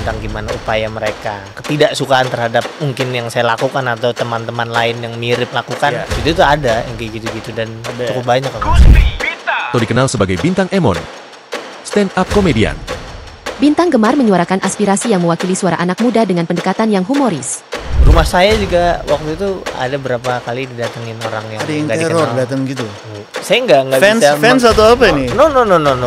tentang gimana upaya mereka, ketidaksukaan terhadap mungkin yang saya lakukan atau teman-teman lain yang mirip lakukan. Itu tuh ada yang kayak gitu-gitu dan cukup banyak. Atau dikenal sebagai Bintang Emon, stand up komedian. Bintang gemar menyuarakan aspirasi yang mewakili suara anak muda dengan pendekatan yang humoris. Rumah saya juga waktu itu ada berapa kali didatengin orang yang ada yang nggak teror dikenal. datang gitu. Saya nggak bisa fans atau apa ini? No,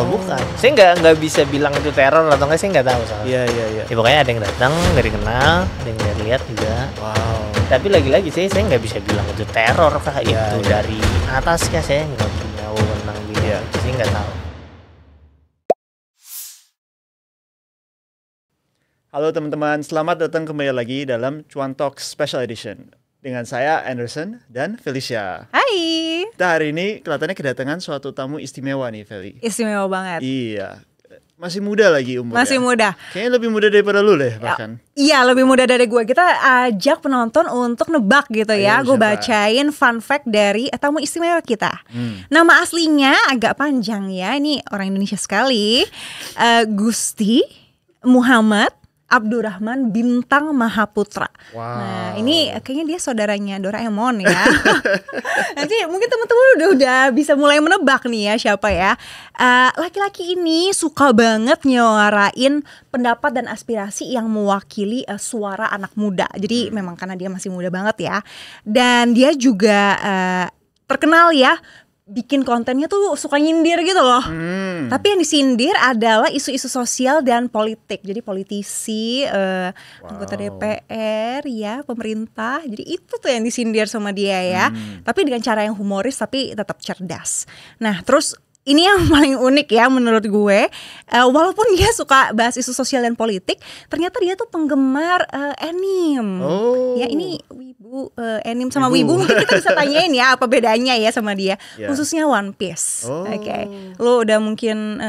bukan. Saya nggak bisa bilang itu teror atau nggak, saya nggak tahu soalnya. Iya. Ya pokoknya ada yang datang nggak dikenal, ada yang nggak lihat juga. Wow. Tapi lagi-lagi saya nggak bisa bilang itu teror kah itu dari atas kah, saya nggak punya wewenang bilang. Saya nggak tahu. Halo teman-teman, selamat datang kembali lagi dalam Cuan Talk Special Edition. Dengan saya Anderson dan Felicia. Hai. Kita hari ini kelihatannya kedatangan suatu tamu istimewa nih, Feli. Istimewa banget. Iya. Masih muda lagi umurnya. Masih muda. Kayaknya lebih muda daripada lu deh bahkan. Iya, lebih muda dari gue. Kita ajak penonton untuk nebak gitu ya. Gue bacain fun fact dari tamu istimewa kita. Nama aslinya agak panjang ya. Ini orang Indonesia sekali. Gusti Muhammad Abdurrahman Bintang Mahaputra. Wow. Nah, ini kayaknya dia saudaranya Doraemon ya. Nanti mungkin teman-teman udah bisa mulai menebak nih ya siapa ya. Laki-laki ini suka banget nyuarain pendapat dan aspirasi yang mewakili suara anak muda. Jadi memang karena dia masih muda banget ya. Dan dia juga terkenal ya, bikin kontennya tuh suka nyindir gitu loh. Tapi yang disindir adalah isu-isu sosial dan politik. Jadi politisi, anggota DPR ya, pemerintah. Jadi itu tuh yang disindir sama dia ya. Tapi dengan cara yang humoris tapi tetap cerdas. Nah terus ini yang paling unik ya menurut gue, walaupun dia suka bahas isu sosial dan politik, ternyata dia tuh penggemar anime. Ya ini wibu, anime sama wibu mungkin kita bisa tanyain ya apa bedanya ya sama dia, khususnya One Piece. Oke. Lo udah mungkin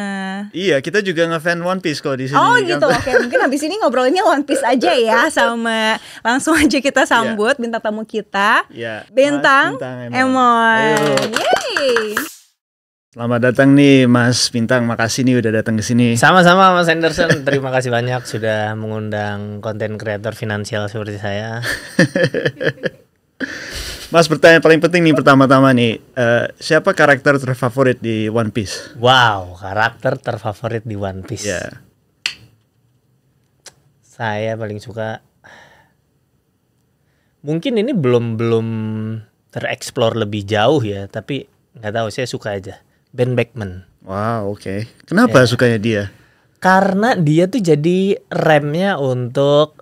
Iya, kita juga ngefan One Piece kok di sini. Oh gitu, oke. Mungkin habis ini ngobrolinnya One Piece aja ya, sama langsung aja kita sambut bintang tamu kita, Bintang Emon. Yeay. Selamat datang nih Mas Bintang, makasih nih udah datang ke sini. Sama-sama Mas Anderson, terima kasih banyak sudah mengundang konten kreator finansial seperti saya. Mas, pertanyaan paling penting nih pertama-tama nih, siapa karakter terfavorit di One Piece? Wow, karakter terfavorit di One Piece. Saya paling suka, mungkin ini belum tereksplor lebih jauh ya, tapi nggak tahu, saya suka aja. Ben Beckman. Wow, oke. Kenapa sukanya dia? Karena dia tuh jadi remnya untuk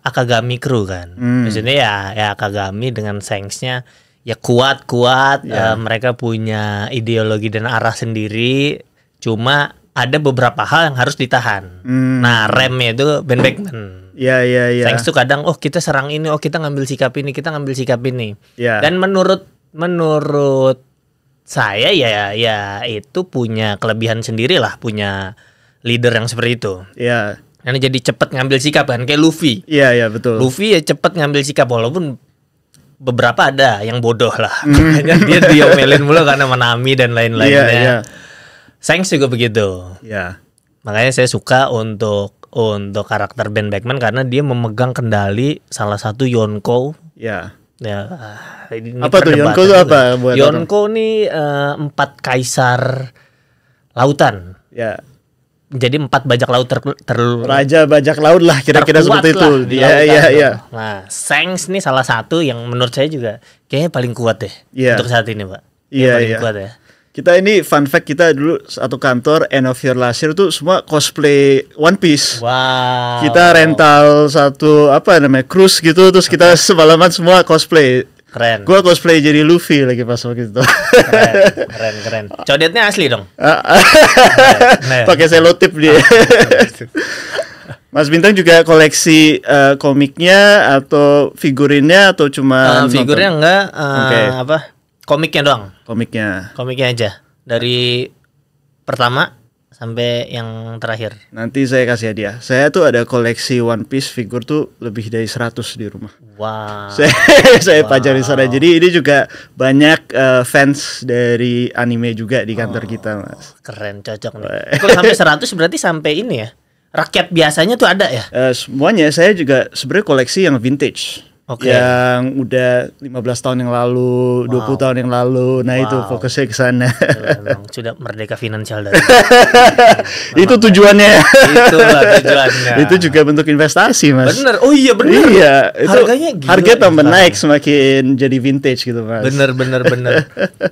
Akagami Crew kan. Maksudnya ya Akagami dengan Shanks-nya ya kuat. Mereka punya ideologi dan arah sendiri. Cuma ada beberapa hal yang harus ditahan. Nah remnya itu Ben Beckman. Iya. Shanks tuh kadang kita serang ini, kita ngambil sikap ini, kita ngambil sikap ini. Dan menurut saya ya itu punya kelebihan sendiri lah, punya leader yang seperti itu. Iya. Karena jadi cepet ngambil sikap kan, kayak Luffy. Iya betul. Luffy ya cepet ngambil sikap, walaupun beberapa ada yang bodoh lah. Dia diomelin mulu karena Nami dan lain-lainnya. Iya. Shanks juga begitu. Iya. Makanya saya suka untuk karakter Ben Beckman karena dia memegang kendali salah satu Yonko. Iya. Ya, ini apa tuh Yonko itu apa? Yonko nih 4 kaisar lautan. Ya. Jadi 4 bajak laut Raja bajak laut lah kira-kira seperti itu. Iya. Nah, Shanks nih salah satu yang menurut saya juga kayaknya paling kuat deh untuk saat ini, Pak. Iya. Kuat ya. Kita ini fun fact, kita dulu satu kantor End of Year last year tuh semua cosplay One Piece. Wow. Kita rental satu cruise gitu, terus kita semalaman semua cosplay. Keren. Gua cosplay jadi Luffy lagi pas waktu itu. Keren. Codetnya asli dong. Pakai selotip dia. Mas Bintang juga koleksi komiknya atau figurinnya atau cuma figurnya enggak komiknya doang. Komiknya aja. Dari pertama sampai yang terakhir. Nanti saya kasih hadiah. Saya tuh ada koleksi One Piece figur tuh lebih dari 100 di rumah. Wow. Saya pajang di sana. Jadi ini juga banyak fans dari anime juga di kantor kita, Mas. Keren, cocok nih. Kalau sampai 100 berarti sampai ini ya. rakyat biasanya tuh ada ya? Semuanya, saya juga sebenarnya koleksi yang vintage. Yang udah 15 tahun yang lalu, 20 tahun yang lalu. Nah, itu fokusnya ke sana. Memang sudah merdeka finansial dari. Itu tujuannya. Itulah tujuannya. Itu juga bentuk investasi, Mas. Bener. Oh iya bener. Iya, itu harganya gila, harga tambah naik semakin jadi vintage gitu, Mas. Bener.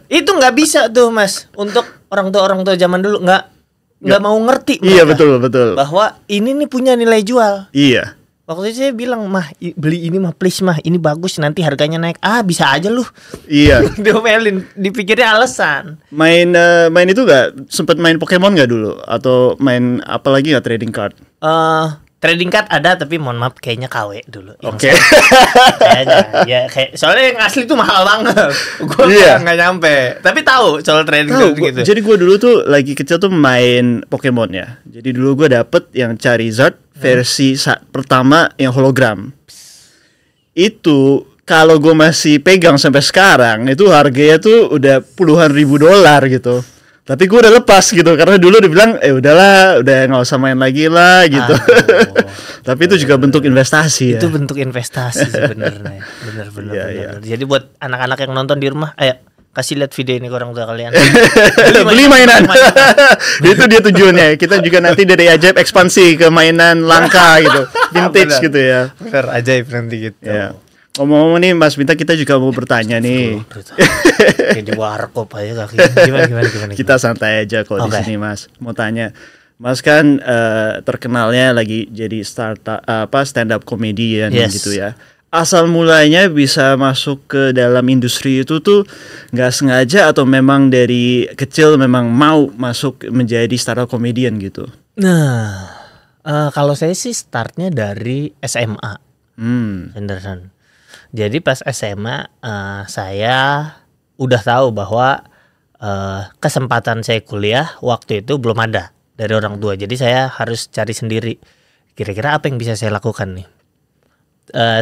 Itu nggak bisa tuh, Mas. Untuk orang tua zaman dulu nggak mau ngerti. Iya, mereka, betul. bahwa ini nih punya nilai jual. Iya. Waktu itu saya bilang, mah beli ini mah please mah, ini bagus nanti harganya naik. Bisa aja lu. Iya. Diomelin, dipikirnya alasan. Main itu gak? Sempet main Pokemon gak dulu? Atau main apa lagi gak, trading card? Trading card ada, tapi mohon maaf kayaknya KW dulu. Oke. Kayaknya ya soalnya yang asli tuh mahal banget. Gue nggak nyampe. Tapi tahu soal trading card gitu. Jadi gue dulu tuh lagi kecil tuh main Pokemon ya. Jadi dulu gue dapet yang Charizard versi pertama yang hologram. Itu kalau gue masih pegang sampai sekarang, itu harganya tuh udah puluhan ribu dolar gitu. Tapi gue udah lepas gitu, karena dulu dia bilang udahlah, udah nggak usah main lagi lah gitu. Tapi itu juga bentuk investasi. Itu bentuk investasi sebenarnya. Bener. Jadi buat anak-anak yang nonton di rumah, ayo kasih lihat video ini ke orang tua kalian. Beli mainan. Itu dia tujuannya. Kita juga nanti dari ajaib ekspansi ke mainan langka gitu, vintage gitu ya. Bener, ajaib nanti gitu. Ya. Ngomong-ngomong nih Mas Binta, kita juga mau bertanya nih. Kayak di warkop aja kaki. Gimana? Kita santai aja kok di sini, Mas. Mau tanya, Mas kan terkenalnya lagi jadi stand up comedian gitu ya. Asal mulanya bisa masuk ke dalam industri itu tuh nggak sengaja atau memang dari kecil memang mau masuk menjadi stand up comedian gitu? Nah, kalau saya sih startnya dari SMA. Henderson. Jadi pas SMA saya udah tahu bahwa kesempatan saya kuliah waktu itu belum ada dari orang tua. Jadi saya harus cari sendiri. Kira-kira apa yang bisa saya lakukan nih?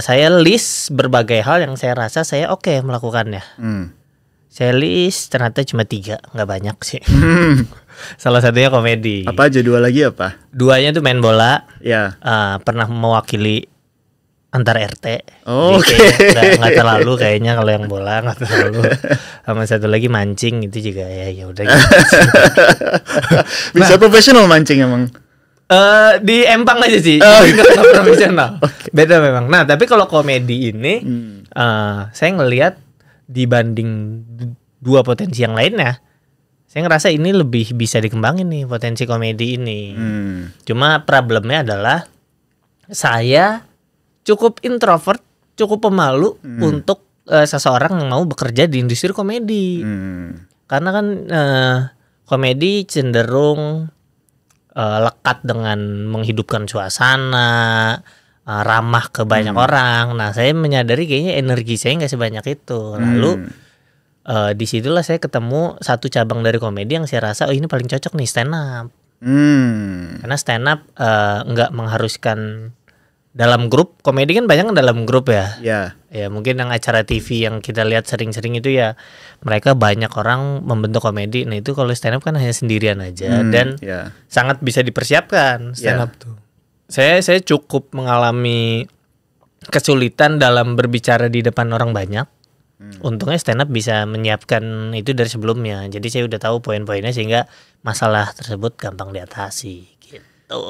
Saya list berbagai hal yang saya rasa saya oke melakukannya. Saya list ternyata cuma 3, nggak banyak sih. Salah satunya komedi. Apa aja, 2 lagi apa? 2-nya tuh main bola. Ya. Pernah mewakili antar RT. Oke. Nggak terlalu kayaknya kalau yang bola nggak terlalu. Sama satu lagi mancing itu juga ya udah. Gitu. Bisa profesional mancing emang? Di empang aja sih, nggak profesional. Beda memang. Nah tapi kalau komedi ini, saya ngelihat dibanding 2 potensi yang lainnya, saya ngerasa ini lebih bisa dikembangin nih potensi komedi ini. Cuma problemnya adalah saya cukup introvert, cukup pemalu untuk seseorang yang mau bekerja di industri komedi. Karena kan komedi cenderung lekat dengan menghidupkan suasana, ramah ke banyak orang. Nah, saya menyadari kayaknya energi saya nggak sebanyak itu. Lalu disitulah saya ketemu satu cabang dari komedi yang saya rasa ini paling cocok nih, stand up. Karena stand up nggak mengharuskan dalam grup. Komedi kan banyak dalam grup ya. Ya mungkin yang acara TV yang kita lihat sering-sering itu ya mereka banyak orang membentuk komedi. Nah itu kalau stand up kan hanya sendirian aja dan sangat bisa dipersiapkan stand up tuh. Saya cukup mengalami kesulitan dalam berbicara di depan orang banyak. Untungnya stand up bisa menyiapkan itu dari sebelumnya. Jadi saya udah tahu poin-poinnya sehingga masalah tersebut gampang diatasi.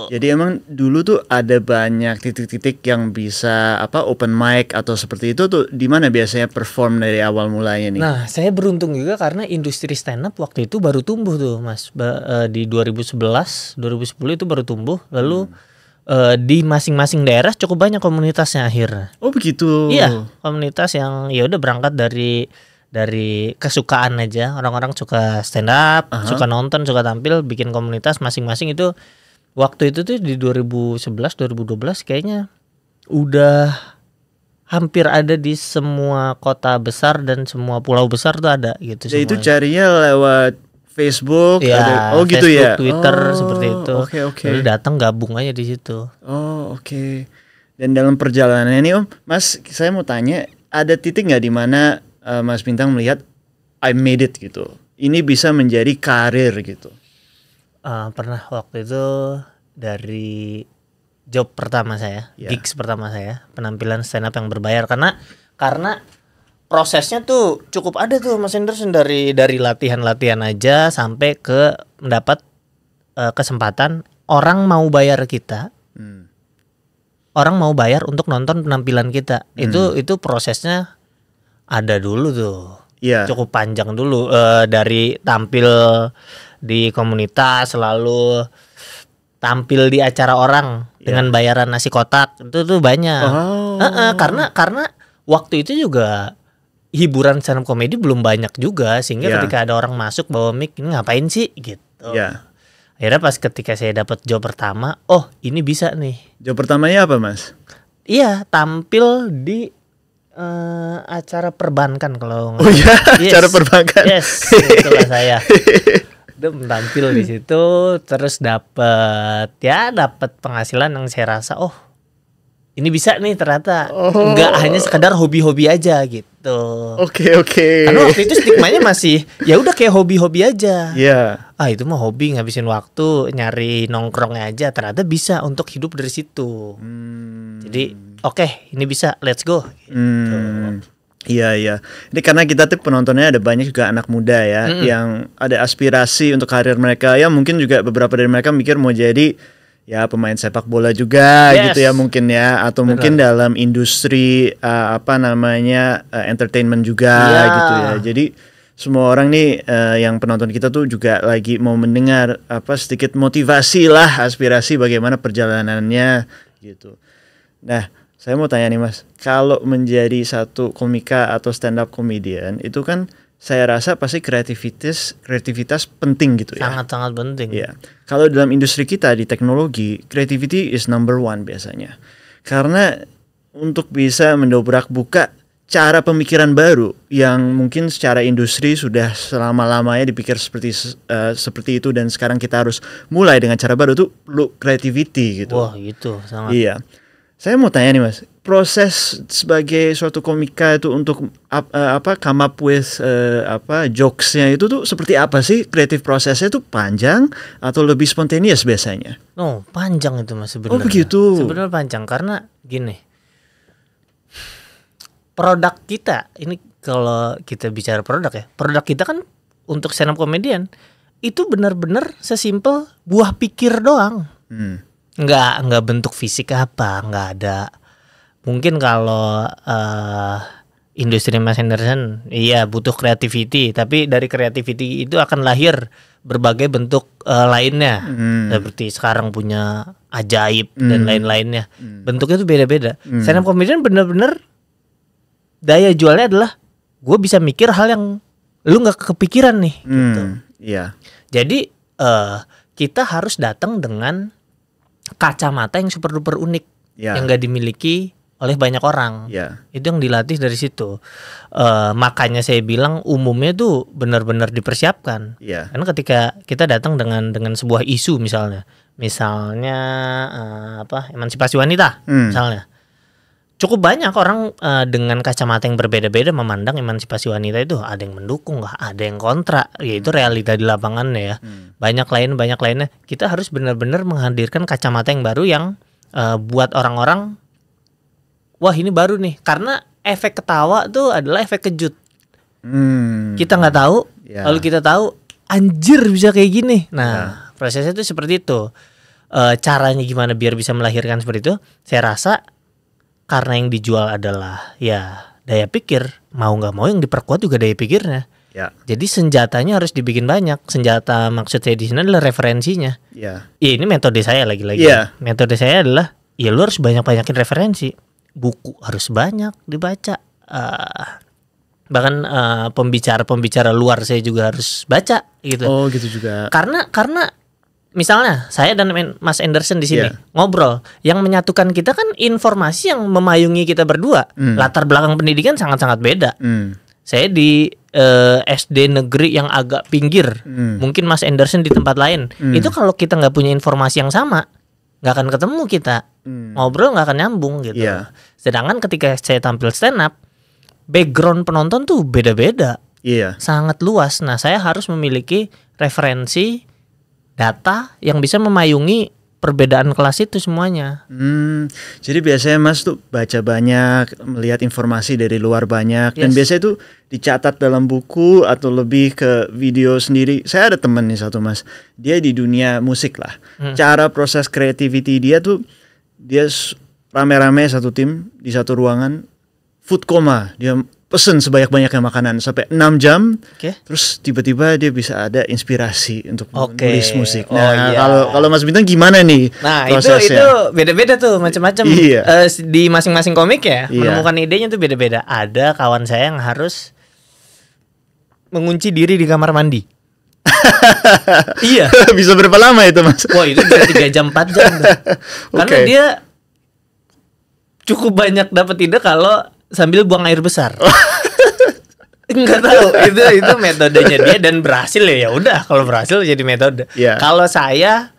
Jadi emang dulu tuh ada banyak titik-titik yang bisa open mic atau seperti itu tuh di mana biasanya perform dari awal mulanya nih? Nah, saya beruntung juga karena industri stand up waktu itu baru tumbuh tuh, Mas. Di 2011, 2010 itu baru tumbuh. Lalu di masing-masing daerah cukup banyak komunitasnya akhirnya. Oh, begitu. Iya, komunitas yang ya udah berangkat dari kesukaan aja. Orang-orang suka stand up, suka nonton, suka tampil, bikin komunitas masing-masing itu. Waktu itu tuh di 2011, 2012 kayaknya udah hampir ada di semua kota besar dan semua pulau besar tuh ada gitu. Jadi itu carinya lewat Facebook, ya, ada, gitu Facebook, ya. Twitter seperti itu. Oke. Lalu datang gabung aja di situ. Oke. Dan dalam perjalanan ini Mas, saya mau tanya, ada titik nggak di mana Mas Bintang melihat I made it gitu. Ini bisa menjadi karir gitu. Pernah waktu itu dari job pertama saya, Ya. gigs pertama saya, penampilan stand up yang berbayar karena prosesnya tuh cukup ada tuh Mas Henderson dari latihan-latihan aja sampai ke mendapat kesempatan orang mau bayar kita. Orang mau bayar untuk nonton penampilan kita. Itu prosesnya ada dulu tuh. Iya. Cukup panjang dulu dari tampil di komunitas lalu tampil di acara orang dengan bayaran nasi kotak. Itu tuh banyak. Karena waktu itu juga hiburan stand up comedy belum banyak juga sehingga ketika ada orang masuk bawa mic ini ngapain sih gitu. Iya. Akhirnya pas ketika saya dapat job pertama, oh ini bisa nih. Job pertamanya apa, Mas? Iya, tampil di acara perbankan kalau nggak Oh iya, salah. acara perbankan. Yes, itulah saya. Itu tampil di situ terus dapat penghasilan yang saya rasa ini bisa nih ternyata. Nggak hanya sekedar hobi-hobi aja gitu. Oke. Karena waktu itu stigmanya masih ya udah kayak hobi-hobi aja. Iya. Itu mah hobi ngabisin waktu nyari nongkrongnya aja. Ternyata bisa untuk hidup dari situ. Jadi oke, ini bisa, let's go. Gitu. Iya. Ini karena kita tuh penontonnya ada banyak juga anak muda ya yang ada aspirasi untuk karir mereka. Ya mungkin juga beberapa dari mereka mikir mau jadi ya pemain sepak bola juga gitu ya mungkin ya, atau mungkin dalam industri entertainment juga gitu ya. Jadi semua orang nih yang penonton kita tuh juga lagi mau mendengar sedikit motivasi lah, aspirasi bagaimana perjalanannya gitu. Nah, saya mau tanya nih Mas, kalau menjadi satu komika atau stand up comedian itu kan saya rasa pasti kreativitas penting gitu ya. Sangat-sangat penting. Iya. Kalau dalam industri kita di teknologi, creativity is number one biasanya. Karena untuk bisa mendobrak buka cara pemikiran baru yang mungkin secara industri sudah selama-lamanya dipikir seperti itu dan sekarang kita harus mulai dengan cara baru tuh perlu creativity gitu. Wah, gitu sangat. Iya. Saya mau tanya nih Mas, proses sebagai suatu komika itu untuk come up with jokesnya itu tuh seperti apa sih? Kreatif prosesnya itu panjang atau lebih spontaneous biasanya? Panjang itu Mas sebenarnya. Oh begitu. Sebenarnya panjang karena gini. Produk kita ini kalau kita bicara produk ya, produk kita kan untuk stand up comedian itu benar-benar sesimpel buah pikir doang. Nggak bentuk fisik apa, nggak ada. Mungkin kalau industri Mas Henderson iya butuh creativity, tapi dari creativity itu akan lahir berbagai bentuk lainnya. Seperti sekarang punya ajaib dan lain-lainnya. Bentuknya itu beda-beda. Stand up comedian bener-bener daya jualnya adalah gue bisa mikir hal yang lu nggak kepikiran nih. Gitu. Iya. Jadi kita harus datang dengan kacamata yang super duper unik yang nggak dimiliki oleh banyak orang. Itu yang dilatih dari situ. Makanya saya bilang umumnya tuh benar-benar dipersiapkan. Karena ketika kita datang dengan sebuah isu misalnya emansipasi wanita misalnya, cukup banyak orang dengan kacamata yang berbeda-beda memandang emansipasi wanita itu ada yang mendukung, ada yang kontra. Yaitu realita di lapangannya ya. Banyak lainnya. Kita harus benar-benar menghadirkan kacamata yang baru yang buat orang-orang wah ini baru nih, karena efek ketawa tuh adalah efek kejut. Kita nggak tahu, lalu kita tahu anjir bisa kayak gini. Nah prosesnya tuh seperti itu. Caranya gimana biar bisa melahirkan seperti itu? Saya rasa karena yang dijual adalah ya daya pikir, mau nggak mau yang diperkuat juga daya pikirnya. Jadi senjatanya harus dibikin banyak. Senjata maksud saya di sini adalah referensinya. Ini metode saya lagi-lagi. Metode saya adalah ya lu harus banyak-banyakin referensi. Buku harus banyak dibaca. Bahkan pembicara luar saya juga harus baca gitu. Oh gitu juga. Karena misalnya saya dan Mas Anderson di sini ngobrol, yang menyatukan kita kan informasi yang memayungi kita berdua. Latar belakang pendidikan sangat-sangat beda. Saya di SD negeri yang agak pinggir, mungkin Mas Anderson di tempat lain. Itu kalau kita nggak punya informasi yang sama, nggak akan ketemu kita. Ngobrol nggak akan nyambung gitu. Sedangkan ketika saya tampil stand up, background penonton tuh beda-beda, sangat luas. Nah saya harus memiliki referensi data yang bisa memayungi perbedaan kelas itu semuanya. Jadi biasanya Mas tuh baca banyak, melihat informasi dari luar banyak, dan biasanya itu dicatat dalam buku atau lebih ke video sendiri. Saya ada teman nih satu Mas, dia di dunia musik lah. Cara proses creativity dia tuh, dia rame-rame satu tim di satu ruangan, food coma, dia pesen sebanyak-banyaknya makanan sampai 6 jam. Terus tiba-tiba dia bisa ada inspirasi untuk menulis musik. Nah, kalau Mas Bintang gimana nih prosesnya? Itu beda-beda tuh, macam-macam. Di masing-masing komik ya, menemukan idenya tuh beda-beda. Ada kawan saya yang harus mengunci diri di kamar mandi. Iya. Bisa berapa lama itu Mas? Wah, itu bisa 3 jam 4 jam tuh. Karena dia cukup banyak dapat ide kalau sambil buang air besar. Enggak tahu, itu metodenya dia dan berhasil ya udah, kalau berhasil jadi metode. Kalau saya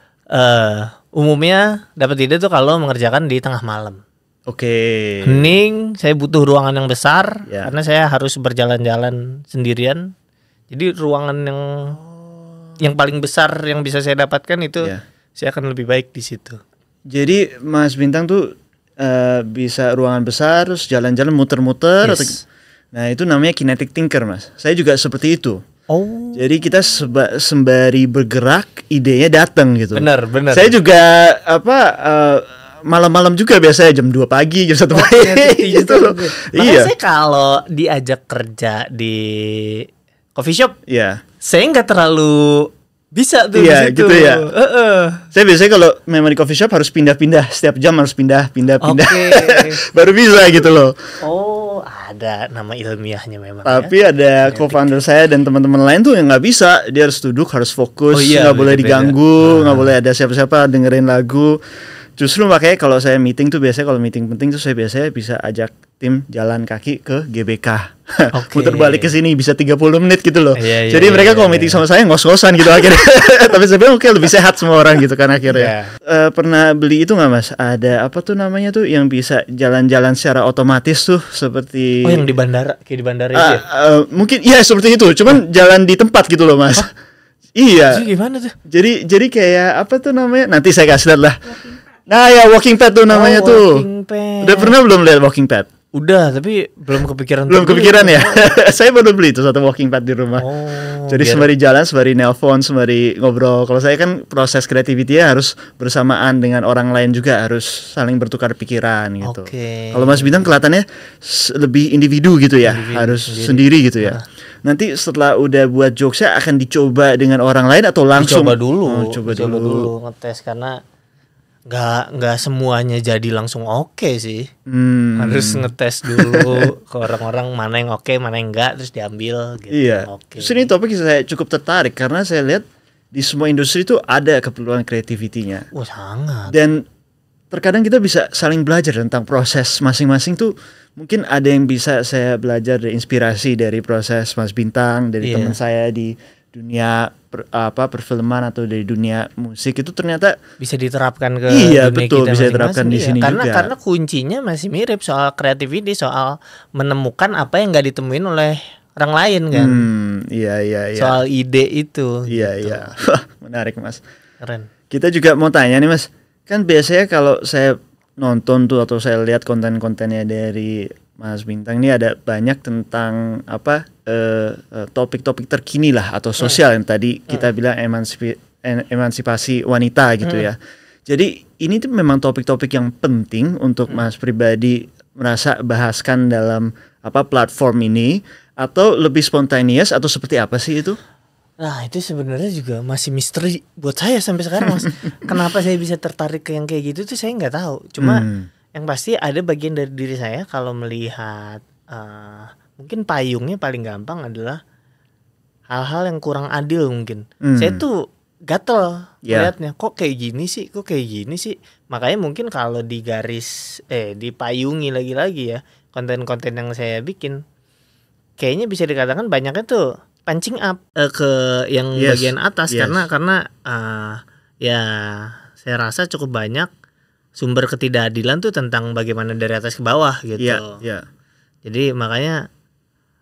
umumnya dapat ide tuh kalau mengerjakan di tengah malam. Hening, saya butuh ruangan yang besar karena saya harus berjalan-jalan sendirian. Jadi ruangan yang paling besar yang bisa saya dapatkan itu saya akan lebih baik di situ. Jadi Mas Bintang tuh bisa ruangan besar terus jalan-jalan muter-muter nah itu namanya kinetic thinker Mas. Saya juga seperti itu. Jadi kita sembari bergerak idenya datang gitu. Benar. Saya juga malam-malam juga biasanya jam 2 pagi, jam 1 pagi gitu loh. Makanya saya kalau diajak kerja di coffee shop, saya nggak terlalu bisa tuh gitu ya. Saya biasanya kalau memang di coffee shop harus pindah-pindah, setiap jam harus pindah. Baru bisa gitu loh. Ada nama ilmiahnya memang. Tapi ada co-founder saya dan teman-teman lain tuh yang nggak bisa. Dia harus duduk, harus fokus, nggak boleh diganggu, nggak boleh ada siapa-siapa dengerin lagu. Justru makanya kalau saya meeting tuh biasanya kalau meeting penting tuh saya biasanya bisa ajak tim jalan kaki ke GBK. Putar balik ke sini bisa 30 menit gitu loh. Jadi mereka kalau meeting sama saya ngos-ngosan gitu akhirnya. Tapi saya bilang oke, lebih sehat semua orang gitu kan akhirnya. Pernah beli itu nggak Mas? Ada apa tuh namanya tuh yang bisa jalan-jalan secara otomatis tuh seperti yang di bandara, kayak di bandara itu ya? Mungkin seperti itu, cuman jalan di tempat gitu loh Mas. Iya. Jadi gimana tuh? Jadi kayak apa tuh namanya? Nanti saya kasih lihat lah. Nah ya walking pad tuh namanya tuh. Udah pernah belum lihat walking pad? Udah, tapi belum kepikiran. Belum kepikiran ya? Saya baru beli tuh satu walking pad di rumah. Jadi sembari jalan, sembari nelpon, sembari ngobrol. Kalau saya kan proses creativity harus bersamaan dengan orang lain juga, harus saling bertukar pikiran gitu. Kalau Mas Bintang kelihatannya lebih individu gitu ya, harus sendiri gitu ya. Nanti setelah udah buat jokesnya akan dicoba dengan orang lain atau langsung? Coba dulu ngetes karena nggak semuanya jadi langsung oke sih. Harus ngetes dulu ke orang-orang mana yang oke, mana yang enggak, terus diambil gitu. Terus ini topik saya cukup tertarik karena saya lihat di semua industri itu ada keperluan kreativitinya. Sangat. Dan terkadang kita bisa saling belajar tentang proses masing-masing tuh. Mungkin ada yang bisa saya belajar dari inspirasi dari proses Mas Bintang, dari teman saya di dunia perfilman atau dari dunia musik itu ternyata bisa diterapkan ke dunia betul, kita bisa diterapkan di sini juga. Karena kuncinya masih mirip soal creativity, soal menemukan apa yang nggak ditemuin oleh orang lain kan. Soal ide itu. Menarik Mas. Keren. Kita juga mau tanya nih Mas, kan biasanya kalau saya nonton tuh atau saya lihat konten-kontennya dari Mas Bintang ini ada banyak tentang topik-topik terkini lah atau sosial yang tadi kita bilang emansipasi wanita gitu ya. Jadi ini tuh memang topik-topik yang penting untuk Mas pribadi merasa bahaskan dalam platform ini atau lebih spontaneous atau seperti apa sih itu? Nah itu sebenarnya juga masih misteri buat saya sampai sekarang Mas. Kenapa saya bisa tertarik ke yang kayak gitu tuh saya nggak tahu. Cuma yang pasti ada bagian dari diri saya kalau melihat mungkin payungnya paling gampang adalah hal-hal yang kurang adil mungkin. Saya tuh gatel lihatnya, kok kayak gini sih. Makanya mungkin kalau dipayungi lagi-lagi ya konten-konten yang saya bikin, kayaknya bisa dikatakan banyaknya tuh pancing up ke yang bagian atas karena saya rasa cukup banyak sumber ketidakadilan tuh tentang bagaimana dari atas ke bawah gitu. Jadi makanya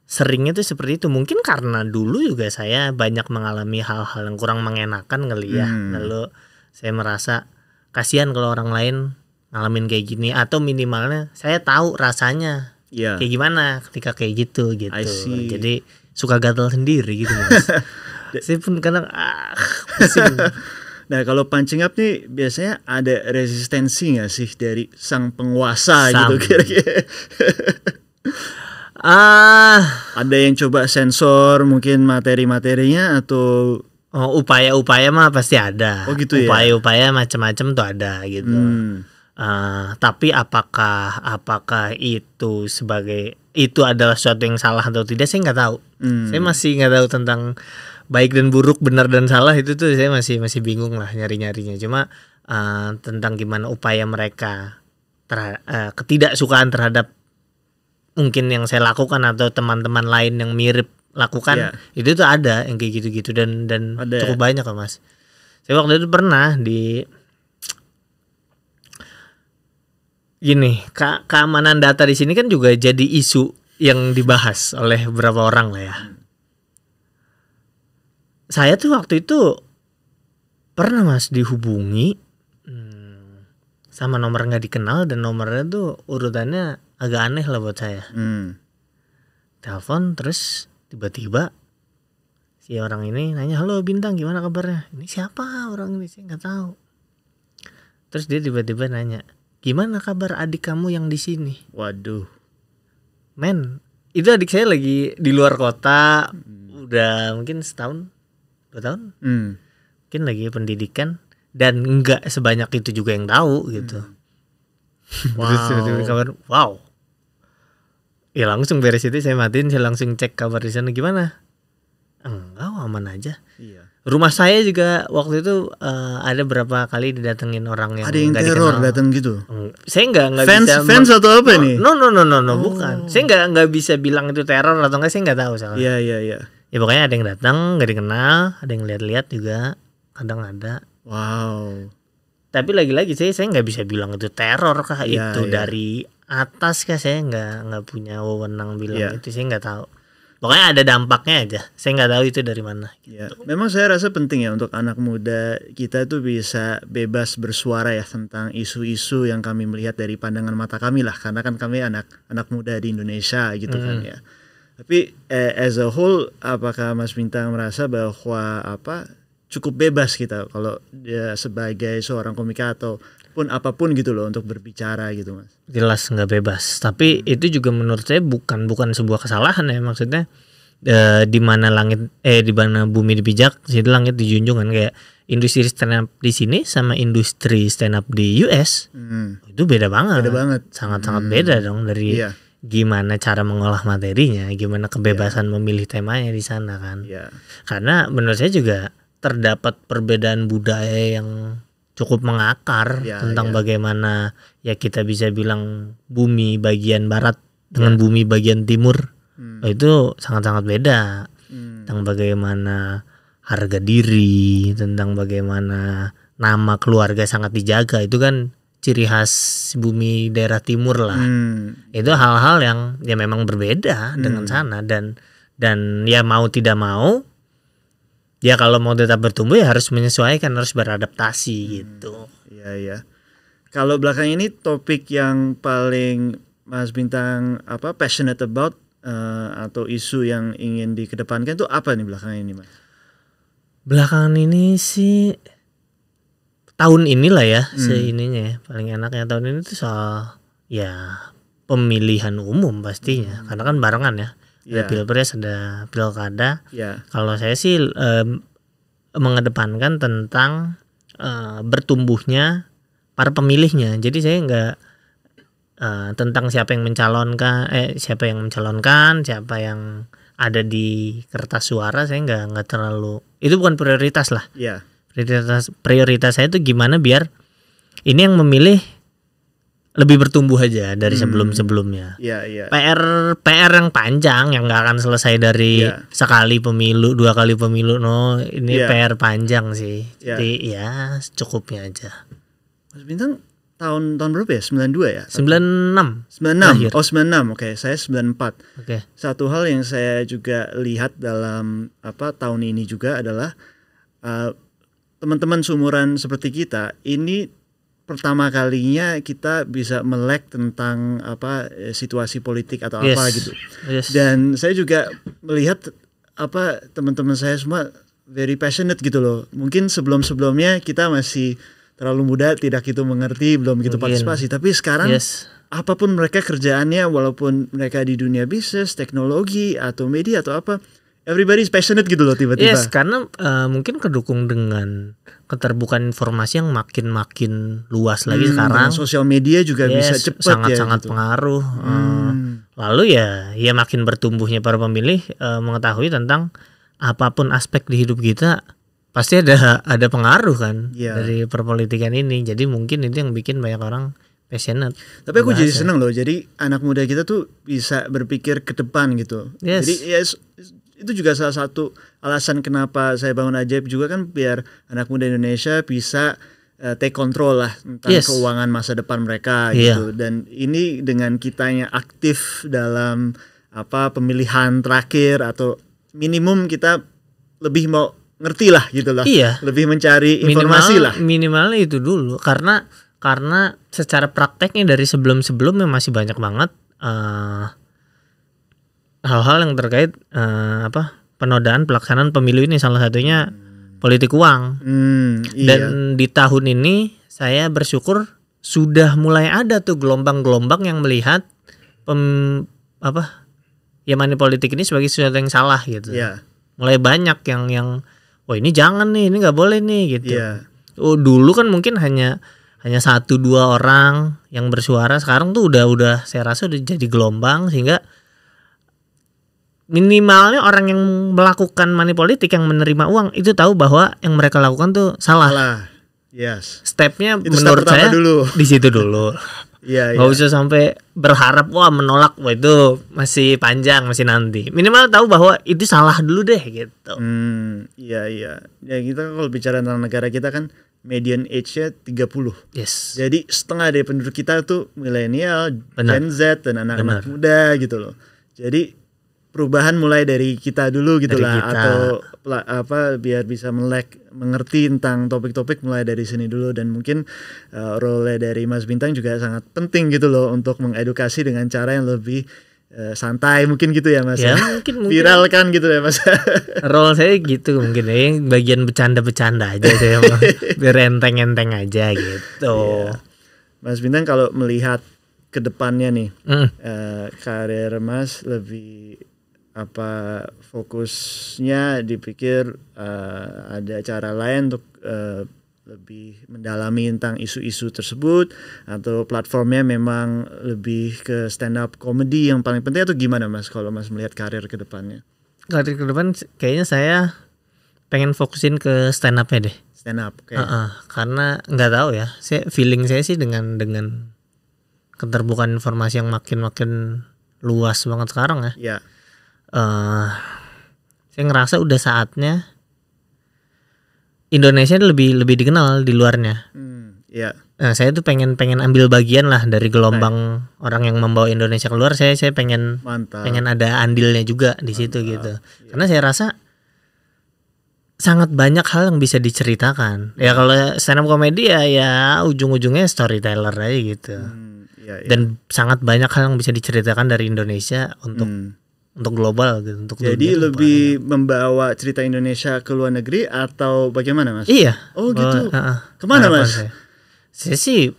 seringnya tuh seperti itu. Mungkin karena dulu juga saya banyak mengalami hal-hal yang kurang mengenakan kali ya. Lalu saya merasa kasihan kalau orang lain ngalamin kayak gini, atau minimalnya saya tahu rasanya Iya. kayak gimana ketika kayak gitu. I see. Jadi suka gatal sendiri gitu Mas. Saya pun kadang pusing. Nah kalau pancing up nih biasanya ada resistensi nggak sih dari sang penguasa gitu kira-kira? Ada yang coba sensor mungkin materi-materinya atau upaya-upaya mah pasti ada. Oh gitu ya. Upaya-upaya macam-macam tuh ada gitu. Tapi apakah itu adalah sesuatu yang salah atau tidak, saya nggak tahu. Saya masih nggak tahu tentang baik dan buruk, benar dan salah, itu tuh saya masih bingung lah nyari-nyarinya. Cuma tentang gimana upaya mereka ketidaksukaan terhadap mungkin yang saya lakukan atau teman-teman lain yang mirip lakukan, itu tuh ada yang kayak gitu-gitu dan cukup banyak kok Mas. Saya waktu itu pernah keamanan data di sini kan juga jadi isu yang dibahas oleh beberapa orang lah ya. Saya tuh waktu itu pernah Mas dihubungi sama nomor nggak dikenal, dan nomornya tuh urutannya agak aneh lah buat saya. Telepon terus tiba-tiba si orang ini nanya, halo Bintang gimana kabarnya? Ini siapa orang ini, saya nggak tahu. Terus dia tiba-tiba nanya, gimana kabar adik kamu yang di sini? Waduh. Men, itu adik saya lagi di luar kota, udah mungkin setahun 2 tahun, mungkin lagi pendidikan, dan nggak sebanyak itu juga yang tahu gitu. Wow. Ya langsung beres itu saya matiin, saya langsung cek kabar di sana gimana. Enggak, aman aja. Iya. Rumah saya juga waktu itu ada berapa kali didatengin orang yang ada yang teror datang gitu. Saya nggak fans atau apa nih? No, bukan. Saya nggak bisa bilang itu teror atau enggak, saya nggak tahu soalnya. Iya. Ya pokoknya ada yang datang nggak dikenal, ada yang lihat-lihat juga, kadang ada. Wow. Tapi lagi-lagi saya nggak bisa bilang itu teror kah, itu dari atas kah, saya nggak punya wewenang bilang itu, saya nggak tahu. Pokoknya ada dampaknya aja, saya nggak tahu itu dari mana. Ya, memang saya rasa penting ya untuk anak muda kita tuh bisa bebas bersuara ya tentang isu-isu yang kami melihat dari pandangan mata kami lah, karena kan kami anak muda di Indonesia gitu kan ya. Tapi as a whole, apakah Mas Bintang merasa bahwa cukup bebas kita kalau dia sebagai seorang komika atau pun apapun gitu loh untuk berbicara gitu Mas? Jelas nggak bebas, tapi itu juga menurut saya bukan sebuah kesalahan ya, maksudnya di mana bumi dipijak situ langit dijunjung kan, kayak industri stand up di sini sama industri stand up di US itu beda banget. Sangat-sangat beda dong dari gimana cara mengolah materinya, gimana kebebasan memilih temanya di sana kan. Karena menurut saya juga terdapat perbedaan budaya yang cukup mengakar tentang bagaimana ya kita bisa bilang bumi bagian barat dengan bumi bagian timur. Itu sangat-sangat beda. Tentang bagaimana harga diri, tentang bagaimana nama keluarga sangat dijaga, itu kan ciri khas bumi daerah timur lah. Itu hal-hal yang ya memang berbeda dengan sana, dan ya mau tidak mau ya kalau mau tetap bertumbuh ya harus menyesuaikan, harus beradaptasi gitu. Iya. Kalau belakang ini topik yang paling Mas Bintang passionate about atau isu yang ingin dikedepankan itu apa nih belakangan ini Mas? Belakangan ini sih tahun inilah ya, seininya ya, paling enaknya tahun ini tuh soal ya pemilihan umum pastinya, karena kan barengan ya. Ada pilpres, ada pilkada. Kalau saya sih mengedepankan tentang bertumbuhnya para pemilihnya. Jadi saya nggak tentang siapa yang mencalonkan, siapa yang ada di kertas suara, saya nggak terlalu, itu bukan prioritas lah. Prioritas saya itu gimana biar ini yang memilih lebih bertumbuh aja dari sebelum-sebelumnya. PR yang panjang yang nggak akan selesai dari sekali pemilu, 2 kali pemilu. Ini PR panjang sih. Jadi ya cukupnya aja. Mas Bintang tahun berapa ya? 92 ya? 96. 96. Oh 96. Oke, saya 94. Oke. Satu hal yang saya juga lihat dalam tahun ini juga adalah teman-teman seumuran seperti kita ini pertama kalinya kita bisa melek tentang situasi politik atau apa gitu. Yes. Dan saya juga melihat teman-teman saya semua very passionate gitu loh. Mungkin sebelumnya kita masih terlalu muda, tidak gitu mengerti, belum gitu partisipasi. Tapi sekarang apapun mereka kerjaannya, walaupun mereka di dunia bisnis, teknologi atau media atau apa, everybody is passionate gitu loh tiba-tiba. Yes, karena mungkin kedukung dengan keterbukaan informasi yang makin luas lagi sekarang. Sosial media juga bisa cepat sangat gitu. Pengaruh. Lalu ya makin bertumbuhnya para pemilih mengetahui tentang apapun aspek di hidup kita pasti ada pengaruh kan dari perpolitikan ini. Jadi mungkin itu yang bikin banyak orang passionate. Tapi aku jadi senang loh. Jadi anak muda kita tuh bisa berpikir ke depan gitu. Yes. Jadi itu juga salah satu alasan kenapa saya bangun Ajaib juga kan, biar anak muda Indonesia bisa take control lah tentang keuangan masa depan mereka gitu. Dan ini dengan kitanya aktif dalam pemilihan terakhir, atau minimum kita lebih mau ngerti lah gitu lah. Lebih mencari informasi lah. Minimalnya itu dulu, karena secara prakteknya dari sebelumnya masih banyak banget hal-hal yang terkait penodaan pelaksanaan pemilu ini, salah satunya politik uang. Dan di tahun ini saya bersyukur sudah mulai ada tuh gelombang-gelombang yang melihat money politik ini sebagai sesuatu yang salah gitu. Mulai banyak yang ini jangan nih, ini nggak boleh nih gitu. Dulu kan mungkin hanya 1-2 orang yang bersuara, sekarang tuh udah saya rasa udah jadi gelombang, sehingga minimalnya orang yang melakukan money politik, yang menerima uang itu tahu bahwa yang mereka lakukan tuh salah. Stepnya itu menurut saya dulu. Di situ dulu. Gak usah sampai berharap menolak, itu masih panjang, masih nanti. Minimal tahu bahwa itu salah dulu deh gitu. Ya kita kalau bicara tentang negara kita kan median age-nya 30. Jadi setengah dari penduduk kita tuh milenial, Gen Z dan anak-anak muda gitu loh. Jadi perubahan mulai dari kita dulu gitu lah, atau biar bisa mengerti tentang topik-topik mulai dari sini dulu. Dan mungkin role dari Mas Bintang juga sangat penting gitu loh, untuk mengedukasi dengan cara yang lebih santai mungkin gitu ya Mas. Mungkin viral kan gitu ya Mas. Role saya gitu mungkin bagian bercanda-bercanda aja saya biar enteng-enteng aja gitu. Mas Bintang kalau melihat ke depannya nih, karir Mas lebih fokusnya dipikir ada cara lain untuk lebih mendalami tentang isu-isu tersebut, atau platformnya memang lebih ke stand up comedy yang paling penting, atau gimana Mas kalau Mas melihat karir ke depannya? Karir ke depan kayaknya saya pengen fokusin ke stand up-nya deh. Stand up karena nggak tahu ya, feeling saya sih dengan keterbukaan informasi yang makin luas banget sekarang ya. Saya ngerasa udah saatnya Indonesia lebih dikenal di luarnya. Nah, saya tuh pengen ambil bagian lah dari gelombang orang yang membawa Indonesia keluar. Saya pengen ada andilnya juga di situ gitu. Karena saya rasa sangat banyak hal yang bisa diceritakan. Ya kalau stand up comedy ya ujung-ujungnya storyteller aja gitu. Dan sangat banyak hal yang bisa diceritakan dari Indonesia untuk global gitu, untuk jadi lebih membawa cerita Indonesia ke luar negeri atau bagaimana Mas? Iya. Gitu. Kemana Mas? Saya sih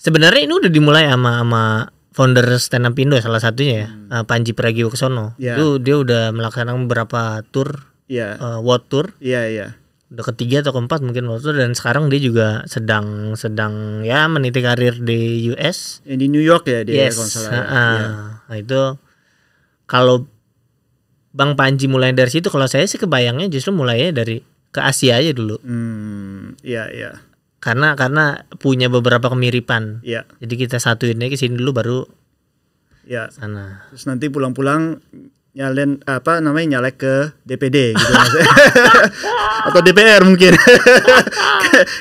sebenarnya ini udah dimulai sama founder Stand Up Indo salah satunya ya, Panji Pragiwaksono. Itu dia udah melaksanakan beberapa tour, world tour. Udah ketiga atau keempat mungkin world tour, dan sekarang dia juga sedang ya meniti karir di US. Di New York ya dia kalau salah. Nah itu kalau Bang Panji mulai dari situ, kalau saya sih kebayangnya justru mulainya dari ke Asia aja dulu. Karena punya beberapa kemiripan. Jadi kita satuin aja ke sini dulu baru sana. Terus nanti pulang-pulang nyalek ke DPD gitu Mas. Atau DPR mungkin.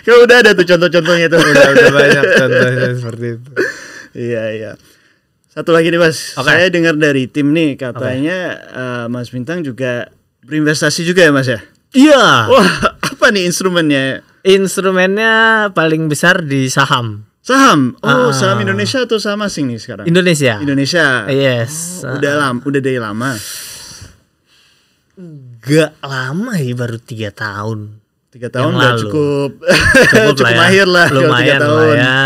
Kan udah ada tuh contoh-contohnya tuh. Udah banyak contohnya seperti itu. Iya. Satu lagi nih Mas, saya dengar dari tim nih katanya Mas Bintang juga berinvestasi juga ya Mas ya? Iya. Wah, apa Apa nih instrumennya? Instrumennya paling besar di saham Saham. Saham Indonesia atau saham asing nih sekarang? Indonesia. Yes. Udah dari lama. Gak lama ya, baru 3 tahun. 3 tahun Yang udah lalu. cukup Cukup mahir lah kalau 3 lumayan lah tahun. ya.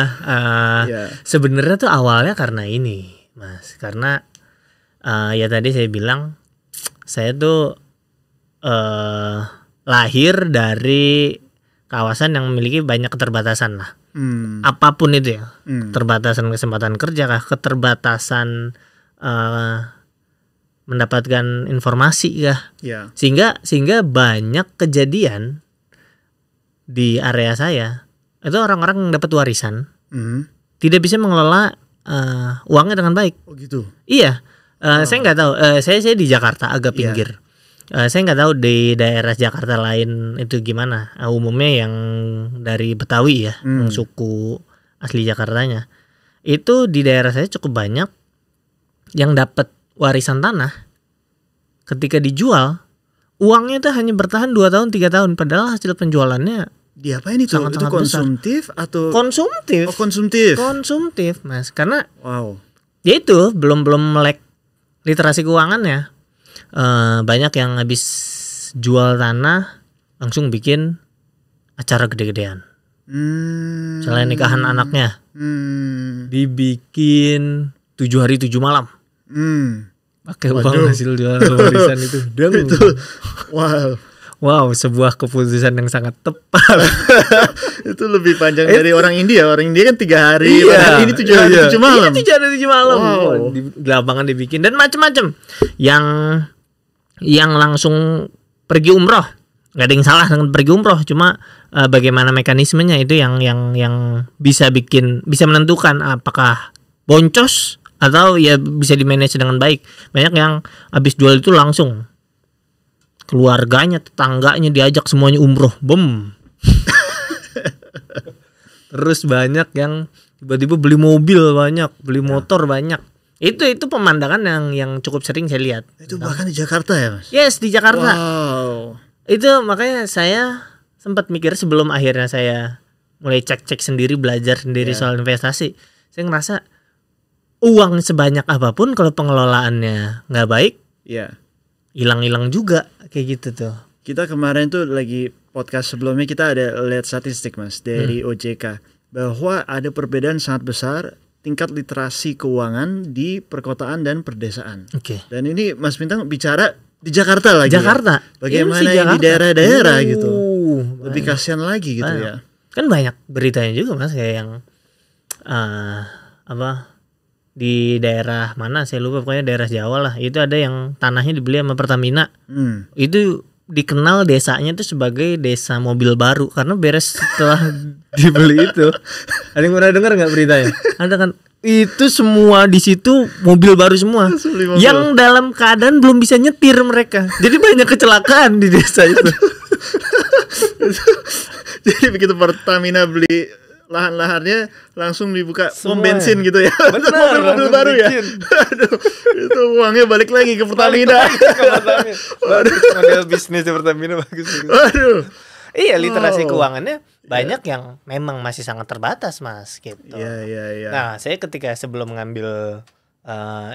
Iya. Sebenarnya tuh awalnya karena ini, Mas. Karena ya tadi saya bilang saya tuh lahir dari kawasan yang memiliki banyak keterbatasan lah. Apapun itu ya. Keterbatasan kesempatan kerja kah, keterbatasan mendapatkan informasi kah. Ya. Sehingga banyak kejadian di area saya itu orang-orang yang dapat warisan tidak bisa mengelola uangnya dengan baik. Oh gitu. Iya, saya nggak tahu. Saya di Jakarta agak pinggir. Saya nggak tahu di daerah Jakarta lain itu gimana. Umumnya yang dari Betawi ya, yang suku asli Jakartanya. Itu di daerah saya cukup banyak yang dapat warisan tanah. Ketika dijual, uangnya itu hanya bertahan 2 tahun 3 tahun. Padahal hasil penjualannya Diapain itu? Sangat-sangat Itu konsumtif atau konsumtif. konsumtif? Konsumtif, Mas. Karena Wow. ya itu belum melek literasi keuangannya. Banyak yang habis jual tanah langsung bikin acara gede-gedean. Selain nikahan anaknya dibikin 7 hari 7 malam pakai uang hasil jual warisan itu. Itu Wow, sebuah keputusan yang sangat tepat. itu lebih panjang dari orang India. Orang India kan 3 hari. Iya, Ini 7 hari 7 malam. Ini 7 hari 7 malam. Wow. Di lapangan dibikin dan macam-macam. Yang langsung pergi umroh. Gak ada yang salah dengan pergi umroh, cuma bagaimana mekanismenya itu yang bisa menentukan apakah boncos atau ya bisa dimanage dengan baik. Banyak yang habis jual itu langsung keluarganya, tetangganya diajak semuanya umroh, Terus banyak yang tiba-tiba beli mobil banyak, beli motor banyak. Itu pemandangan yang cukup sering saya lihat. Itu bahkan di Jakarta ya, Mas? Yes, di Jakarta. Wow. Itu makanya saya sempat mikir sebelum akhirnya saya mulai cek-cek sendiri, belajar sendiri soal investasi. Saya ngerasa uang sebanyak apapun kalau pengelolaannya nggak baik, hilang-hilang juga kayak gitu tuh. Kita kemarin tuh lagi podcast sebelumnya kita ada lihat statistik, Mas, dari OJK bahwa ada perbedaan sangat besar tingkat literasi keuangan di perkotaan dan perdesaan. Oke. Dan ini Mas Bintang bicara di Jakarta lagi. Jakarta. Ya? Bagaimana Ini yang di Jakarta. daerah-daerah gitu. Lebih Banyak. kasihan lagi gitu ya. Kan banyak beritanya juga, Mas, kayak yang di daerah mana saya lupa, pokoknya daerah Jawa lah. Itu ada yang tanahnya dibeli sama Pertamina. Itu dikenal desanya itu sebagai desa mobil baru karena beres setelah dibeli itu. Ada yang pernah dengar nggak beritanya? Ada kan? Itu semua di situ mobil baru semua, yang dalam keadaan belum bisa nyetir mereka. Jadi banyak kecelakaan di desa itu. Jadi begitu Pertamina beli lahan-lahannya langsung dibuka pom Semua. bensin gitu ya. Benar, mobil baru ya. Aduh, itu uangnya balik lagi ke Pertamina. Model bisnis Pertamina bagus. Aduh. Iya, literasi keuangannya banyak yang memang masih sangat terbatas, Mas, gitu. Iya. Nah, saya ketika sebelum ngambil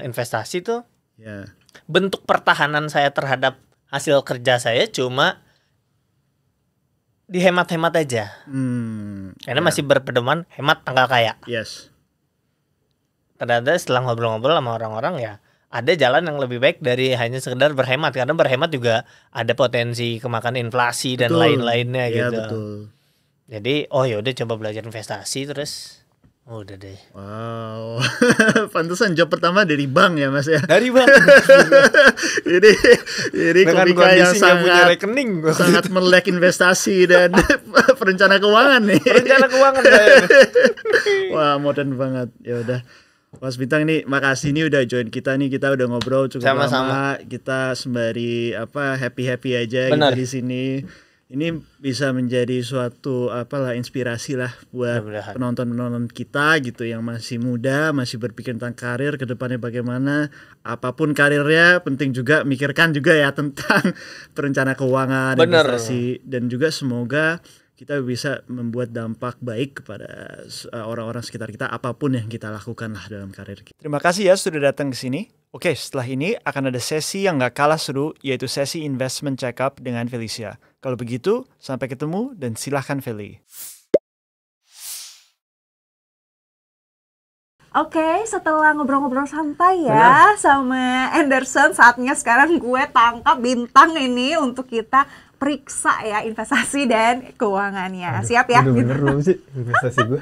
investasi tuh, Ya. bentuk pertahanan saya terhadap hasil kerja saya cuma dihemat-hemat aja. Karena masih berpedoman hemat tanggal kaya. Yes. Ternyata setelah ngobrol-ngobrol sama orang-orang ya, ada jalan yang lebih baik dari hanya sekedar berhemat, karena berhemat juga ada potensi kemakan inflasi dan lain-lainnya Iya, gitu. betul. Jadi ya udah coba belajar investasi terus udah deh. Wow. Pantesan job pertama dari bank ya, Mas ya. Dari bang. Ini Dengan komika yang kondisi nggak punya sangat rekening. sangat melek investasi dan perencana keuangan nih. Rencana keuangan saya. Wah, modern banget. Ya udah. Mas Bintang nih, makasih nih udah join kita nih. Kita udah ngobrol cukup Sama-sama. lama. Kita sembari happy-happy aja Benar. gitu di sini. ini bisa menjadi suatu inspirasi lah buat Mudah-mudahan. penonton-penonton kita gitu yang masih muda, masih berpikir tentang karir ke depannya bagaimana. Apapun karirnya, penting juga mikirkan juga ya tentang perencana keuangan, Bener. investasi, dan juga semoga kita bisa membuat dampak baik kepada orang-orang sekitar kita apapun yang kita lakukan lah dalam karir kita. Terima kasih ya sudah datang ke sini. Oke, setelah ini akan ada sesi yang gak kalah seru, yaitu sesi investment check-up dengan Felicia. Kalau begitu, sampai ketemu dan silahkan Feli. Oke, setelah ngobrol-ngobrol santai ya sama Anderson, saatnya sekarang gue tangkap Bintang ini untuk kita periksa ya investasi dan keuangannya. Siap ya? Bener belum sih investasi gue?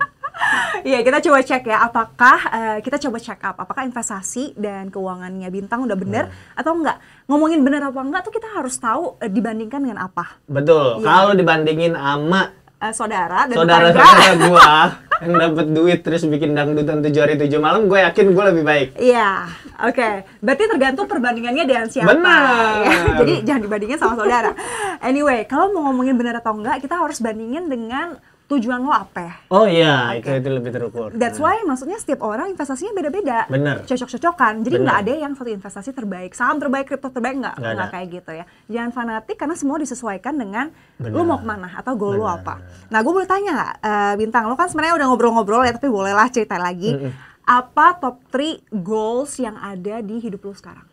Iya, kita coba cek ya apakah kita coba check up apakah investasi dan keuangannya Bintang udah bener atau enggak. Ngomongin bener apa enggak tuh kita harus tahu dibandingkan dengan apa. Betul. Iya. Kalau dibandingin sama Saudara dan saudara-saudara gua yang dapat duit terus bikin dangdutan 7 hari 7 malam, gue yakin gue lebih baik. Iya, oke. Berarti tergantung perbandingannya dengan siapa. Benar. Ya, jadi jangan dibandingin sama saudara. Anyway, kalau mau ngomongin benar atau enggak, kita harus bandingin dengan tujuan lo apa. Oh iya, Oke. itu lebih terukur. That's why maksudnya setiap orang investasinya beda-beda. Bener. Cocok-cocokan. Jadi Bener. nggak ada yang satu investasi terbaik, saham terbaik, kripto terbaik Nggak ada. nggak kayak gitu ya. Jangan fanatik karena semua disesuaikan dengan Bener. lo mau kemana atau goal lo Bener. apa. Nah, gue boleh tanya nggak, Bintang, lo kan sebenarnya udah ngobrol-ngobrol ya, tapi bolehlah cerita lagi. Apa top 3 goals yang ada di hidup lo sekarang?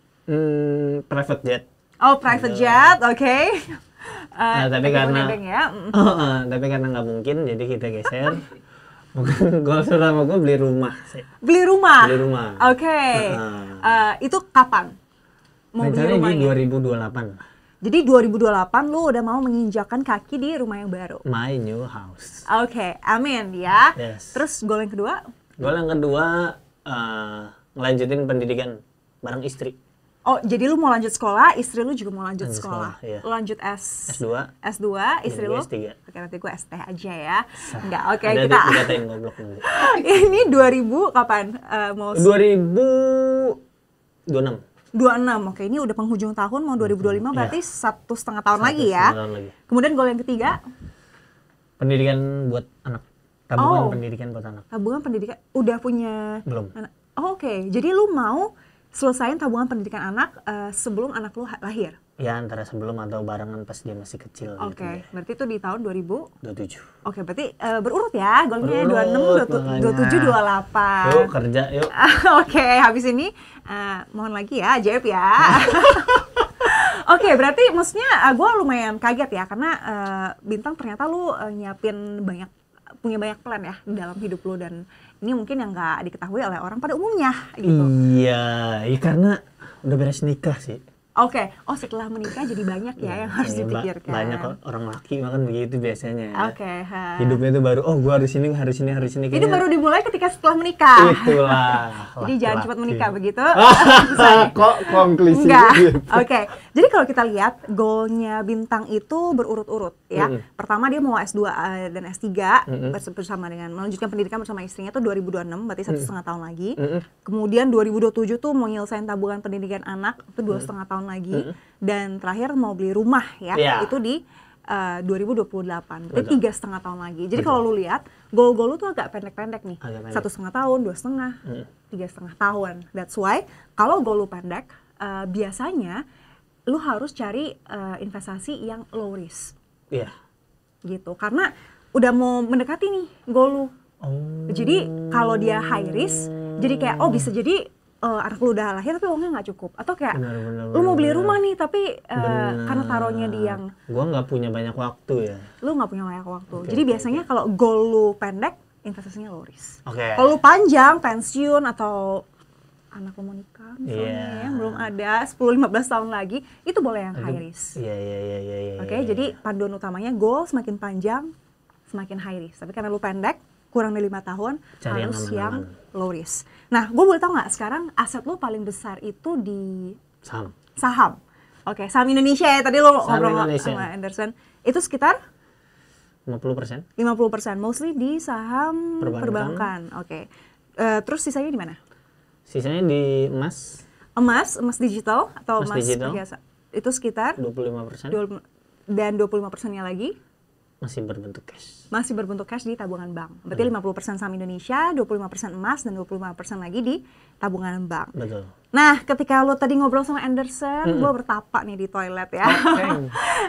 Private jet. Oh, private jet, oke. Nah, tapi karena nebeng ya. tapi karena nggak mungkin, jadi kita geser. Mungkin goal pertama gue beli rumah sih. Beli rumah. Beli rumah. Oke. Itu kapan? Mau beli Rencananya di rumahnya? 2028. Jadi 2028 lu udah mau menginjakan kaki di rumah yang baru. My new house. Oke, amin ya. Yes. Terus goal yang kedua? Goal yang kedua ngelanjutin pendidikan bareng istri. Oh, jadi lu mau lanjut sekolah, istri lu juga mau lanjut Lanjut sekolah. sekolah, iya. Lu lanjut S2. S2, istri Gue lu? S3. Oke, nanti gue ST aja ya. Enggak, oke Ada kita. dikatain goblok nanti. Ini 2000 kapan? Mau 2026. 26. Oke, ini udah penghujung tahun mau 2025 berarti 1,5 tahun lagi ya. 1,5 tahun lagi. Kemudian goal yang ketiga, Pendidikan buat anak. Tabungan Oh. pendidikan buat anak. tabungan pendidikan. Udah punya Belum. anak? Oh, oke. Jadi lu mau selesain tabungan pendidikan anak sebelum anak lu lahir. Ya antara sebelum atau barengan pas dia masih kecil Oke, gitu ya. berarti itu di tahun 2000. 27. Oke, berarti berurut ya. Goalnya Berurut, 26, 27, makanya. 28. Yuk kerja yuk. Oke, habis ini mohon lagi ya, Jeb ya. Oke, berarti maksudnya gue lumayan kaget ya karena Bintang ternyata lu punya banyak plan ya di dalam hidup lu dan ini mungkin yang nggak diketahui oleh orang pada umumnya gitu. Iya, karena udah beres nikah sih. Oke, oh setelah menikah jadi banyak ya yang harus Iya, dipikirkan. Banyak orang laki makan begitu biasanya. Oke, Hidupnya itu baru, gua harus ini. itu Kayaknya baru dimulai ketika setelah menikah. itulah. Jadi jangan cepat menikah begitu. Kok konklusi Enggak. gitu? Oke. Jadi kalau kita lihat goalnya Bintang itu berurut-urut ya. Pertama dia mau S2 dan S3 bersama dengan melanjutkan pendidikan bersama istrinya tuh 2026 berarti 1,5 tahun lagi. Kemudian 2027 tuh mau nyelesain tabungan pendidikan anak itu 2,5 tahun lagi. Dan terakhir mau beli rumah ya. Iya. Itu di 2028. Berarti 3,5 tahun lagi. Jadi kalau lu lihat goal-goal lu tuh agak pendek-pendek nih. Agak pendek. 1,5 tahun, 2,5, 3,5 tahun. That's why kalau goal lu pendek, biasanya lu harus cari investasi yang low risk Iya. gitu. Karena udah mau mendekati nih goal lu. Jadi kalau dia high risk, jadi kayak bisa jadi anak lu udah lahir tapi uangnya nggak cukup. Atau kayak Benar, lu mau beli rumah nih tapi karena taruhnya di yang Gua nggak punya banyak waktu ya. lu nggak punya banyak waktu. Jadi biasanya kalau goal lu pendek, investasinya low risk. Oke. Kalau lu panjang, pensiun atau anak lu mau nikah misalnya Iya. yang belum ada 10-15 tahun lagi, itu boleh yang high risk. Iya. Oke, jadi panduan utamanya goal semakin panjang, semakin high risk. Tapi karena lu pendek, kurang dari 5 tahun, Cari yang harus aman-aman. yang low risk. Nah, gue boleh tahu nggak sekarang aset lu paling besar itu di Saham. saham? Oke, saham Indonesia ya. Tadi lu Saham ngobrol Indonesia. sama Anderson. Itu sekitar 50%. 50%, mostly di saham perbankan. Oke. Terus sisanya di mana? Sisanya di emas Emas digital atau Emas emas digital. biasa? Itu sekitar 25%. dan 25%-nya lagi Masih berbentuk cash. masih berbentuk cash di tabungan bank. Berarti 50% saham Indonesia, 25% emas, dan 25% lagi di tabungan bank. Betul. Nah, ketika lo tadi ngobrol sama Anderson, gue bertapa nih di toilet ya. Oke.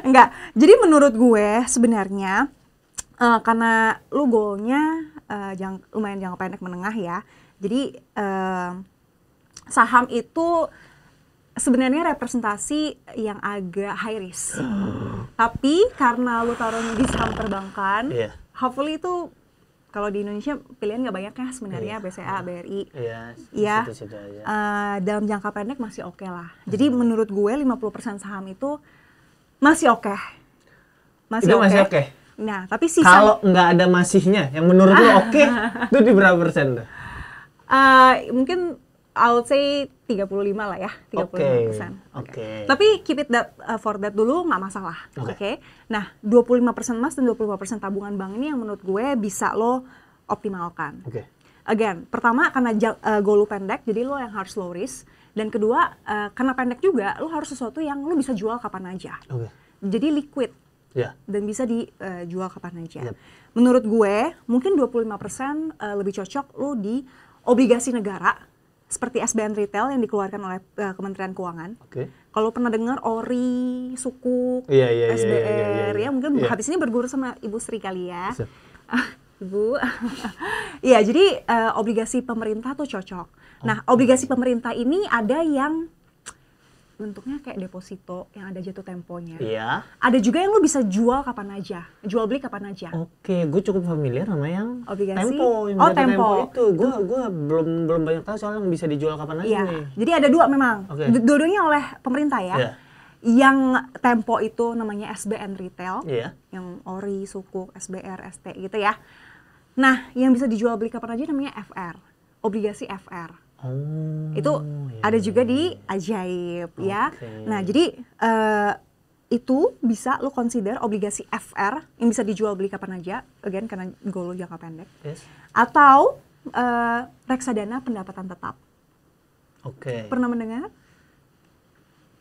Enggak, jadi menurut gue sebenarnya karena lu goalnya lumayan jangka pendek menengah ya. Jadi saham itu sebenarnya representasi yang agak high risk. Tapi karena lu taruhnya di saham perbankan, Iya. hopefully itu kalau di Indonesia pilihan nggak banyak ya sebenarnya, BCA, BRI. Iya, Iya. situ-situ aja. Dalam jangka pendek masih oke lah. Jadi menurut gue 50% saham itu masih oke. Itu masih oke? Nah, tapi sisa Kalau nggak ada masihnya, yang menurut lo oke, itu di berapa persen tuh? mungkin I would say 35 lah ya, 35%. Oke. Tapi keep it that for that dulu nggak masalah. Oke. Oke. Nah, 25% emas dan 25% tabungan bank ini yang menurut gue bisa lo optimalkan. Oke. Again, pertama karena goal lu pendek, jadi lo yang harus low risk. Dan kedua, karena pendek juga, lo harus sesuatu yang lo bisa jual kapan aja. Oke. Jadi liquid Ya. dan bisa dijual kapan aja. Yep. Menurut gue, mungkin 25% lebih cocok lo di obligasi negara seperti SBN Retail yang dikeluarkan oleh Kementerian Keuangan. Oke. Kalau pernah dengar ORI, Sukuk, Iya, SBR, iya. ya mungkin Iya. habis ini berguru sama Ibu Sri kali ya. Siap. Ibu. Iya, jadi obligasi pemerintah tuh cocok. Nah, obligasi pemerintah ini ada yang bentuknya kayak deposito yang ada jatuh temponya. Iya. Ada juga yang lo bisa jual kapan aja, jual beli kapan aja. Oke, gue cukup familiar sama yang Obligasi? Tempo, yang Oh, jatuh Tempo. itu. Gue belum banyak tahu soalnya yang bisa dijual kapan aja Iya, nih. jadi ada dua memang. Oke. Dua-duanya oleh pemerintah ya. Iya. Yang Tempo itu namanya SBN Retail, Iya. yang ORI, Sukuk, SBR, ST gitu ya. Nah, yang bisa dijual beli kapan aja namanya FR, obligasi FR. Oh. Itu iya, ada juga iya. di Ajaib ya. Oke. Nah, jadi itu bisa lo consider obligasi FR yang bisa dijual beli kapan aja, again karena goal lo jangka pendek. Yes. Atau reksadana pendapatan tetap. Oke. Pernah mendengar?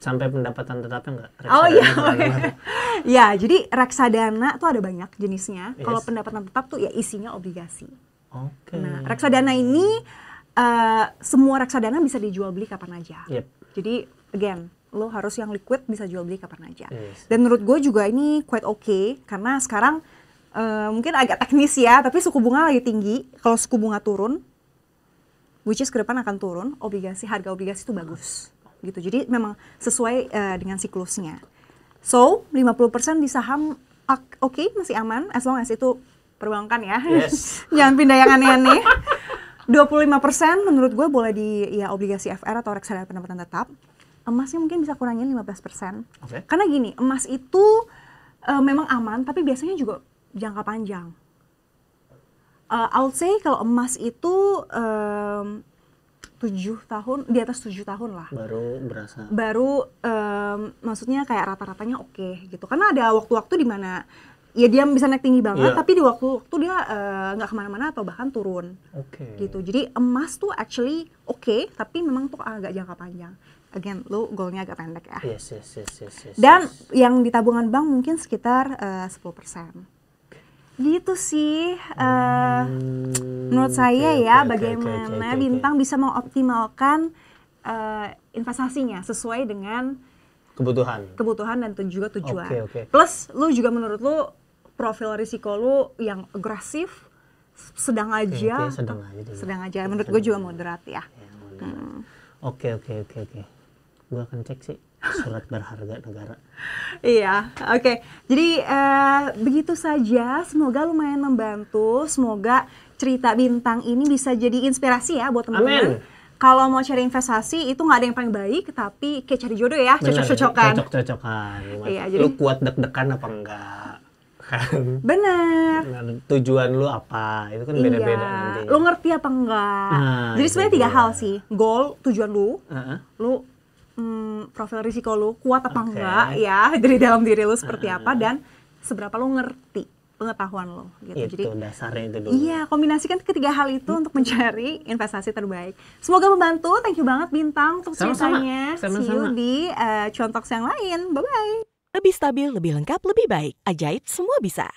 Sampai pendapatan tetapnya enggak? Oh iya, oke. Ya, jadi reksadana tuh ada banyak jenisnya. Yes. Kalau pendapatan tetap tuh ya isinya obligasi. Oke. Nah, reksadana ini semua reksadana bisa dijual beli kapan aja. Yep. Jadi again, lo harus yang liquid bisa jual beli kapan aja. Yes. Dan menurut gue juga ini quite okay karena sekarang mungkin agak teknis ya, tapi suku bunga lagi tinggi. Kalau suku bunga turun, which is ke depan akan turun, harga obligasi itu bagus. Gitu. Jadi memang sesuai dengan siklusnya. So, 50% di saham oke, masih aman as long as itu perbankan ya. Yes. Jangan pindah yang aneh-aneh. 25% menurut gue boleh di obligasi FR atau reksadana pendapatan tetap. Emasnya mungkin bisa kurangin 15%. Oke. Karena gini, emas itu memang aman tapi biasanya juga jangka panjang. I would say kalau emas itu 7 tahun, di atas 7 tahun lah. Baru berasa. Baru maksudnya kayak rata-ratanya oke gitu. Karena ada waktu-waktu di mana ya dia bisa naik tinggi banget, Iya. tapi di waktu dia nggak kemana-mana atau bahkan turun. Oke. Gitu. Jadi emas tuh actually oke, tapi memang tuh agak jangka panjang. Again, lu goalnya agak pendek ya. Yes. Dan yang di tabungan bank mungkin sekitar 10%. Gitu sih. Menurut saya ya, bagaimana Bintang bisa mengoptimalkan investasinya sesuai dengan kebutuhan dan juga tujuan. Oke. Plus, lu juga menurut lu profil risiko lu yang agresif, sedang aja. Oke, sedang aja dulu. Sedang aja. Menurut gue juga moderat ya. Oke. Gue akan cek sih surat berharga negara. Iya, oke. Jadi begitu saja. Semoga lumayan membantu. Semoga cerita Bintang ini bisa jadi inspirasi ya buat teman-teman. Kalau mau cari investasi itu nggak ada yang paling baik, tapi kayak cari jodoh ya, cocok-cocokan. Cocok-cocokan. Iya, Lu jadi- kuat deg-degan apa enggak? Kan. Bener. Nah, tujuan lu apa? Itu kan beda-beda nanti. Lo ngerti apa enggak? Nah, Jadi itu sebenarnya 3 dia. hal sih. Goal, tujuan lu, Heeh. lu profil risiko lu kuat apa Oke. enggak ya dari dalam diri lu seperti apa, dan seberapa lu ngerti pengetahuan lo gitu. Itu Jadi dasarnya itu dulu. iya, kombinasikan ketiga hal itu untuk mencari investasi terbaik. Semoga membantu. Thank you banget Bintang untuk Sama-sama. ceritanya. See you Sama-sama. di Cuan Talks yang lain. Bye-bye. Lebih stabil, lebih lengkap, lebih baik. Ajaib, semua bisa.